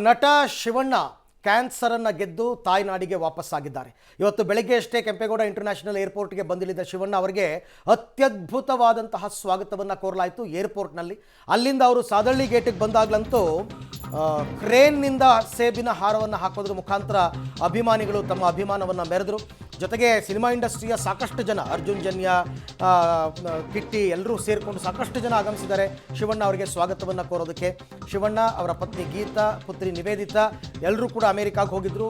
ನಟ ಶಿವಣ್ಣ ಕ್ಯಾನ್ಸರನ್ನು ಗೆದ್ದು ತಾಯ್ನಾಡಿಗೆ ವಾಪಸ್ಸಾಗಿದ್ದಾರೆ. ಇವತ್ತು ಬೆಳಗ್ಗೆ ಅಷ್ಟೇ ಕೆಂಪೇಗೌಡ ಇಂಟರ್ನ್ಯಾಷನಲ್ ಏರ್ಪೋರ್ಟ್ಗೆ ಬಂದಿಳಿದ ಶಿವಣ್ಣ ಅವರಿಗೆ ಅತ್ಯದ್ಭುತವಾದಂತಹ ಸ್ವಾಗತವನ್ನು ಕೋರಲಾಯಿತು ಏರ್ಪೋರ್ಟ್ನಲ್ಲಿ. ಅಲ್ಲಿಂದ ಅವರು ಸಾದಳ್ಳಿ ಗೇಟಿಗೆ ಬಂದಾಗಲಂತೂ ಕ್ರೇನ್ನಿಂದ ಸೇಬಿನ ಹಾರವನ್ನು ಹಾಕೋದ್ರ ಮುಖಾಂತರ ಅಭಿಮಾನಿಗಳು ತಮ್ಮ ಅಭಿಮಾನವನ್ನು ಮೆರೆದರು. ಜೊತೆಗೆ ಸಿನಿಮಾ ಇಂಡಸ್ಟ್ರಿಯ ಸಾಕಷ್ಟು ಜನ, ಅರ್ಜುನ್ ಜನ್ಯ, ಕಿಟ್ಟಿ ಎಲ್ಲರೂ ಸೇರಿಕೊಂಡು ಸಾಕಷ್ಟು ಜನ ಆಗಮಿಸಿದ್ದಾರೆ ಶಿವಣ್ಣ ಅವರಿಗೆ ಸ್ವಾಗತವನ್ನು ಕೋರೋದಕ್ಕೆ. ಶಿವಣ್ಣ ಅವರ ಪತ್ನಿ ಗೀತಾ, ಪುತ್ರಿ ನಿವೇದಿತಾ ಎಲ್ಲರೂ ಕೂಡ ಅಮೆರಿಕಾಗೆ ಹೋಗಿದ್ದರು.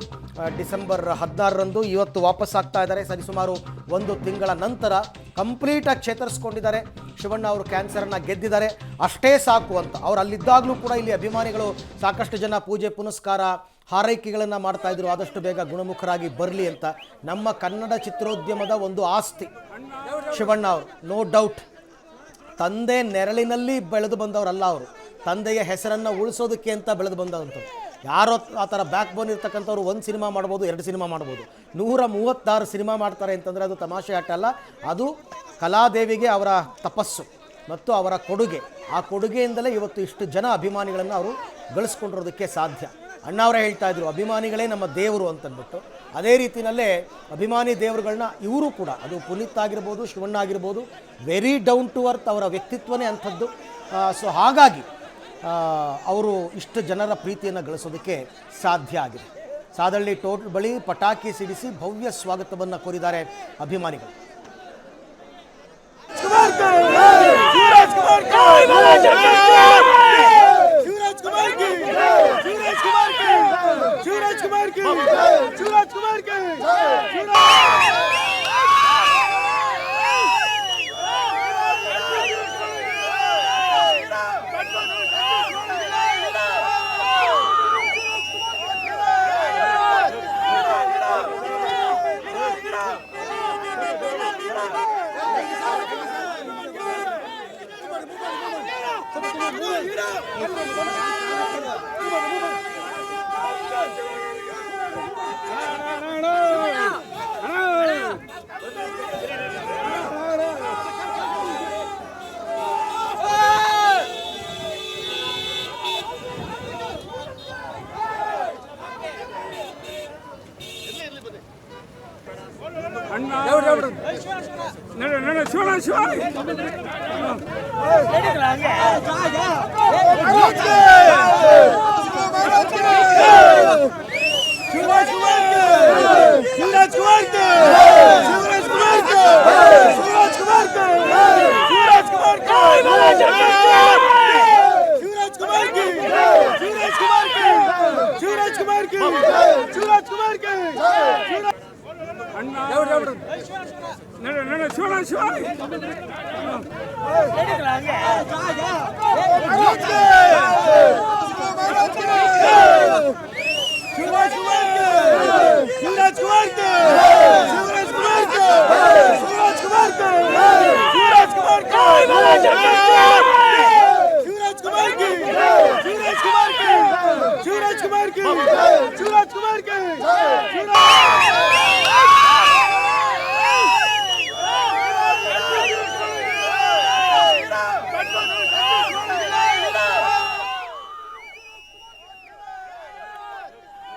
ಡಿಸೆಂಬರ್ 16ರಂದು ಇವತ್ತು ವಾಪಸ್ ಆಗ್ತಾ ಇದ್ದಾರೆ. ಸರಿಸುಮಾರು 1 ತಿಂಗಳ ನಂತರ ಕಂಪ್ಲೀಟಾಗಿ ಚೇತರಿಸ್ಕೊಂಡಿದ್ದಾರೆ. ಶಿವಣ್ಣ ಅವರು ಕ್ಯಾನ್ಸರನ್ನು ಗೆದ್ದಿದ್ದಾರೆ, ಅಷ್ಟೇ ಸಾಕು ಅಂತ. ಅವ್ರು ಅಲ್ಲಿದ್ದಾಗಲೂ ಕೂಡ ಇಲ್ಲಿ ಅಭಿಮಾನಿಗಳು ಸಾಕಷ್ಟು ಜನ ಪೂಜೆ ಪುನಸ್ಕಾರ ಹಾರೈಕೆಗಳನ್ನು ಮಾಡ್ತಾ ಇದ್ರು, ಆದಷ್ಟು ಬೇಗ ಗುಣಮುಖರಾಗಿ ಬರಲಿ ಅಂತ. ನಮ್ಮ ಕನ್ನಡ ಚಿತ್ರೋದ್ಯಮದ ಒಂದು ಆಸ್ತಿ ಶಿವಣ್ಣ ಅವರು, ನೋ ಡೌಟ್. ತಂದೆ ನೆರಳಿನಲ್ಲಿ ಬೆಳೆದು ಬಂದವರಲ್ಲ ಅವರು, ತಂದೆಯ ಹೆಸರನ್ನು ಉಳಿಸೋದಕ್ಕೆ ಅಂತ ಬೆಳೆದು ಬಂದವಂಥವ್ರು. ಯಾರೋ ಆ ಥರ ಬ್ಯಾಕ್ ಬೋನ್ ಇರ್ತಕ್ಕಂಥವ್ರು 1 ಸಿನಿಮಾ ಮಾಡ್ಬೋದು, 2 ಸಿನಿಮಾ ಮಾಡ್ಬೋದು, 136 ಸಿನಿಮಾ ಮಾಡ್ತಾರೆ ಅಂತಂದರೆ ಅದು ತಮಾಷೆ ಆಟ ಅಲ್ಲ. ಅದು ಕಲಾದೇವಿಗೆ ಅವರ ತಪಸ್ಸು ಮತ್ತು ಅವರ ಕೊಡುಗೆ. ಆ ಕೊಡುಗೆಯಿಂದಲೇ ಇವತ್ತು ಇಷ್ಟು ಜನ ಅಭಿಮಾನಿಗಳನ್ನು ಅವರು ಗಳಿಸ್ಕೊಂಡಿರೋದಕ್ಕೆ ಸಾಧ್ಯ. ಅಣ್ಣ ಅವರೇ ಹೇಳ್ತಾ ಇದ್ರು, ಅಭಿಮಾನಿಗಳೇ ನಮ್ಮ ದೇವರು ಅಂತಂದ್ಬಿಟ್ಟು. ಅದೇ ರೀತಿಯಲ್ಲೇ ಅಭಿಮಾನಿ ದೇವರುಗಳನ್ನ ಇವರು ಕೂಡ, ಅದು ಪುನೀತ್ ಆಗಿರ್ಬೋದು, ಶಿವಣ್ಣ ಆಗಿರ್ಬೋದು, ವೆರಿ ಡೌನ್ ಟು ಅರ್ತ್, ಅವರ ವ್ಯಕ್ತಿತ್ವನೇ ಅಂಥದ್ದು. ಸೊ ಹಾಗಾಗಿ ಅವರು ಇಷ್ಟು ಜನರ ಪ್ರೀತಿಯನ್ನು ಗಳಿಸೋದಕ್ಕೆ ಸಾಧ್ಯ ಆಗಿದೆ. ಸಾದಳ್ಳಿ ಟೋಟಲ್ ಬಳಿ ಪಟಾಕಿ ಸಿಡಿಸಿ ಭವ್ಯ ಸ್ವಾಗತವನ್ನು ಕೋರಿದ್ದಾರೆ ಅಭಿಮಾನಿಗಳು.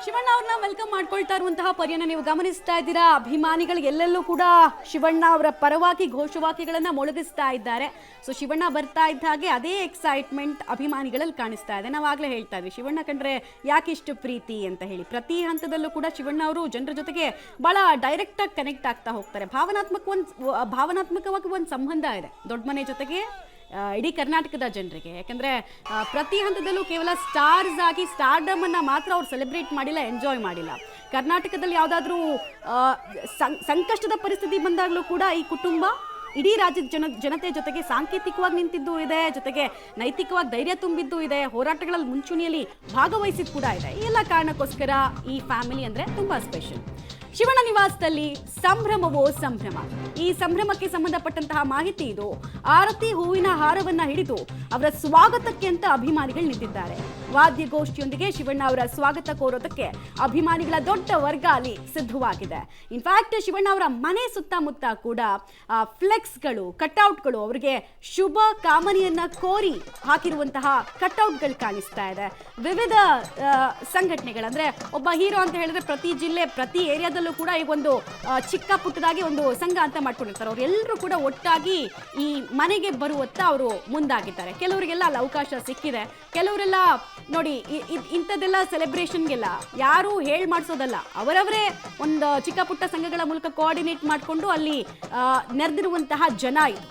ಶಿವಣ್ಣ ಅವ್ರನ್ನ ವೆಲ್ಕಮ್ ಮಾಡ್ಕೊಳ್ತಾ ಇರುವಂತಹ ಪರ್ಯನ ನೀವು ಗಮನಿಸ್ತಾ ಇದ್ದೀರಾ. ಅಭಿಮಾನಿಗಳು ಎಲ್ಲೆಲ್ಲೂ ಕೂಡ ಶಿವಣ್ಣ ಅವರ ಪರವಾಗಿ ಘೋಷವಾಕ್ಯಗಳನ್ನ ಮೊಳಗಿಸ್ತಾ ಇದ್ದಾರೆ. ಸೊ ಶಿವಣ್ಣ ಬರ್ತಾ ಇದ್ದ ಹಾಗೆ ಅದೇ ಎಕ್ಸೈಟ್ಮೆಂಟ್ ಅಭಿಮಾನಿಗಳಲ್ಲಿ ಕಾಣಿಸ್ತಾ ಇದೆ. ನಾವಾಗಲೇ ಹೇಳ್ತಾ ಇದ್ವಿ, ಶಿವಣ್ಣ ಕಂಡ್ರೆ ಯಾಕಿಷ್ಟು ಪ್ರೀತಿ ಅಂತ ಹೇಳಿ. ಪ್ರತಿ ಹಂತದಲ್ಲೂ ಕೂಡ ಶಿವಣ್ಣ ಅವರು ಜನರ ಜೊತೆಗೆ ಬಹಳ ಡೈರೆಕ್ಟ್ ಆಗಿ ಕನೆಕ್ಟ್ ಆಗ್ತಾ ಹೋಗ್ತಾರೆ. ಭಾವನಾತ್ಮಕವಾಗಿ ಒಂದು ಸಂಬಂಧ ಇದೆ ದೊಡ್ಡ ಮನೆ ಜೊತೆಗೆ ಇಡೀ ಕರ್ನಾಟಕದ ಜನರಿಗೆ. ಯಾಕಂದರೆ ಪ್ರತಿ ಹಂತದಲ್ಲೂ ಕೇವಲ ಸ್ಟಾರ್ಸ್ ಆಗಿ ಸ್ಟಾರ್ಡಮ್ ಅನ್ನು ಮಾತ್ರ ಅವ್ರು ಸೆಲೆಬ್ರೇಟ್ ಮಾಡಿಲ್ಲ, ಎಂಜಾಯ್ ಮಾಡಿಲ್ಲ. ಕರ್ನಾಟಕದಲ್ಲಿ ಯಾವುದಾದ್ರೂ ಸಂಕಷ್ಟದ ಪರಿಸ್ಥಿತಿ ಬಂದಾಗಲೂ ಕೂಡ ಈ ಕುಟುಂಬ ಇಡೀ ರಾಜ್ಯದ ಜನತೆ ಜೊತೆಗೆ ಸಾಂಕೇತಿಕವಾಗಿ ನಿಂತಿದ್ದು ಇದೆ, ಜೊತೆಗೆ ನೈತಿಕವಾಗಿ ಧೈರ್ಯ ತುಂಬಿದ್ದು ಇದೆ, ಹೋರಾಟಗಳಲ್ಲಿ ಮುಂಚೂಣಿಯಲ್ಲಿ ಭಾಗವಹಿಸಿದ್ದು ಕೂಡ ಇದೆ. ಈ ಎಲ್ಲ ಕಾರಣಕ್ಕೋಸ್ಕರ ಈ ಫ್ಯಾಮಿಲಿ ಅಂದರೆ ತುಂಬ ಸ್ಪೆಷಲ್. ಶಿವಣ್ಣ ನಿವಾಸದಲ್ಲಿ ಸಂಭ್ರಮವೋ ಸಂಭ್ರಮ. ಈ ಸಂಭ್ರಮಕ್ಕೆ ಸಂಬಂಧಪಟ್ಟಂತಹ ಮಾಹಿತಿ ಇದು. ಆರತಿ ಹೂವಿನ ಹಾರವನ್ನ ಹಿಡಿದು ಅವರ ಸ್ವಾಗತಕ್ಕೆ ಅಂತ ಅಭಿಮಾನಿಗಳು ನಿಂತಿದ್ದಾರೆ. ವಾದ್ಯಗೋಷ್ಠಿಯೊಂದಿಗೆ ಶಿವಣ್ಣ ಅವರ ಸ್ವಾಗತ ಕೋರೋದಕ್ಕೆ ಅಭಿಮಾನಿಗಳ ದೊಡ್ಡ ವರ್ಗ ಅಲ್ಲಿ ಸಿದ್ಧವಾಗಿದೆ. ಇನ್ಫ್ಯಾಕ್ಟ್ ಶಿವಣ್ಣ ಅವರ ಮನೆ ಸುತ್ತಮುತ್ತ ಕೂಡ ಫ್ಲೆಕ್ಸ್ಗಳು, ಕಟ್ಔಟ್ಗಳು, ಅವರಿಗೆ ಶುಭ ಕಾಮನೆಯನ್ನ ಕೋರಿ ಹಾಕಿರುವಂತಹ ಕಟ್ಔಟ್ಗಳು ಕಾಣಿಸ್ತಾ ಇದೆ. ವಿವಿಧ ಸಂಘಟನೆಗಳಂದ್ರೆ ಒಬ್ಬ ಹೀರೋ ಅಂತ ಹೇಳಿದ್ರೆ ಪ್ರತಿ ಜಿಲ್ಲೆ, ಪ್ರತಿ ಏರಿಯಾದಲ್ಲೂ ಕೂಡ ಈಗ ಒಂದು ಚಿಕ್ಕ ಪುಟ್ಟದಾಗಿ ಒಂದು ಸಂಘ ಅಂತ ಮಾಡ್ಕೊಂಡಿರ್ತಾರೆ. ಅವರೆಲ್ಲರೂ ಕೂಡ ಒಟ್ಟಾಗಿ ಈ ಮನೆಗೆ ಬರುವತ್ತ ಅವರು ಮುಂದಾಗಿದ್ದಾರೆ. ಕೆಲವರಿಗೆಲ್ಲ ಅಲ್ಲಿ ಅವಕಾಶ ಸಿಕ್ಕಿದೆ. ಕೆಲವರೆಲ್ಲ ನೋಡಿ ಇಂಥದ್ದೆಲ್ಲ ಸೆಲೆಬ್ರೇಷನ್ಗೆಲ್ಲ ಯಾರು ಹೇಳ್ ಮಾಡಿಸೋದಲ್ಲ, ಅವರವರೇ ಒಂದು ಚಿಕ್ಕ ಪುಟ್ಟ ಸಂಘಗಳ ಮೂಲಕ ಕೋಆರ್ಡಿನೇಟ್ ಮಾಡಿಕೊಂಡು ಅಲ್ಲಿ ನೆರೆದಿರುವಂತಹ ಜನ ಇದು.